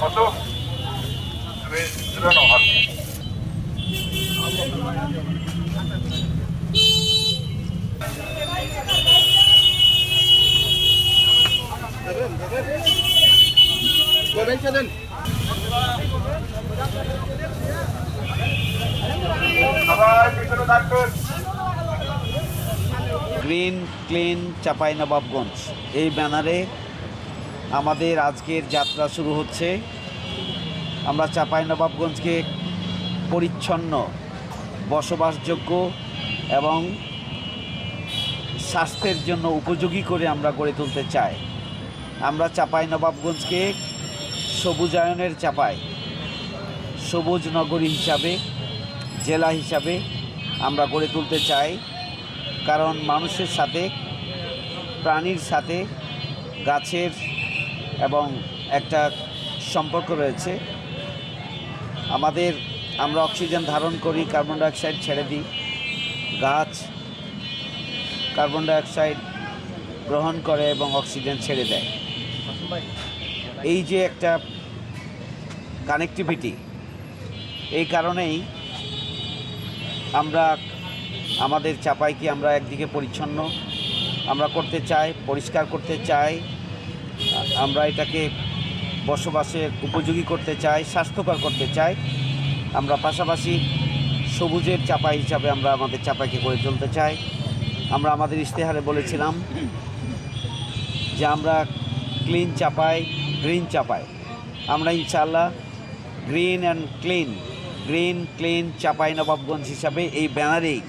কত রেজিস্ট্রেশন হচ্ছে সবাই পিছনে থাকবেন। গ্রিন ক্লিন চাঁপাইনবাবগঞ্জ এই ব্যানারে আমাদের আজকের যাত্রা শুরু হচ্ছে। আমরা চাঁপাইনবাবগঞ্জকে পরিচ্ছন্ন, বসবাসযোগ্য এবং স্বাস্থ্যের জন্য উপযোগী করে আমরা গড়ে তুলতে চাই। আমরা চাঁপাইনবাবগঞ্জকে সবুজায়নের চাপাই, সবুজ নগরী হিসাবে, জেলা হিসাবে আমরা গড়ে তুলতে চাই। কারণ মানুষের সাথে, প্রাণীর সাথে গাছের এবং একটা সম্পর্ক রয়েছে। আমরা অক্সিজেন ধারণ করি, কার্বন ডাইঅক্সাইড ছেড়ে দিই। গাছ কার্বন ডাইঅক্সাইড গ্রহণ করে এবং অক্সিজেন ছেড়ে দেয়। এই যে একটা কানেক্টিভিটি, এই কারণেই আমরা আমাদের চাপাইকে আমরা একদিকে পরিচ্ছন্ন আমরা করতে চাই, পরিষ্কার করতে চাই। আমরা এটাকে বসবাসের উপযোগী করতে চাই, স্বাস্থ্যকর করতে চাই। আমরা পাশাপাশি সবুজের চাপাই হিসাবে আমরা আমাদের চাপাইকে গড়ে তুলতে চাই। আমরা আমাদের ইশতেহারে বলেছিলাম যে আমরা ক্লিন চাপাই, গ্রিন চাপাই। আমরা ইনশাআল্লাহ গ্রিন ক্লিন চাঁপাইনবাবগঞ্জ হিসাবে এই ব্যানারেই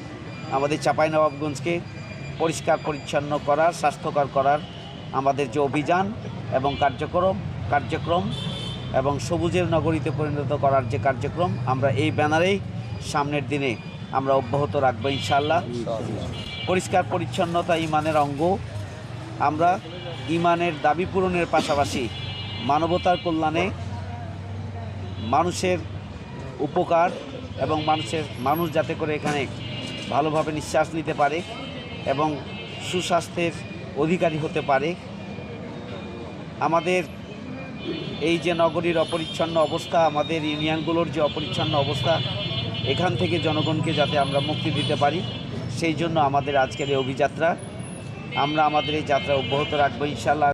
আমাদের চাঁপাইনবাবগঞ্জকে পরিষ্কার পরিচ্ছন্ন করার, স্বাস্থ্যকর করার আমাদের যে অভিযান এবং কার্যক্রম এবং সবুজের নগরীতে পরিণত করার যে কার্যক্রম, আমরা এই ব্যানারেই সামনের দিনে আমরা অব্যাহত রাখবো ইনশাআল্লাহ। পরিষ্কার পরিচ্ছন্নতা ইমানের অঙ্গ। আমরা ইমানের দাবি পূরণের পাশাপাশি মানবতার কল্যাণে, মানুষের উপকার এবং মানুষ যাতে করে এখানে ভালোভাবে নিঃশ্বাস নিতে পারে এবং সুস্বাস্থ্যের অধিকারী হতে পারে। আমাদের এই যে নগরীর অপরিচ্ছন্ন অবস্থা, আমাদের ইউনিয়নগুলোর যে অপরিচ্ছন্ন অবস্থা, এখান থেকে জনগণকে যাতে আমরা মুক্তি দিতে পারি, সেই জন্য আমাদের আজকের এই অভিযাত্রা। আমরা আমাদের এই যাত্রা অব্যাহত রাখবো ইনশাআল্লাহ।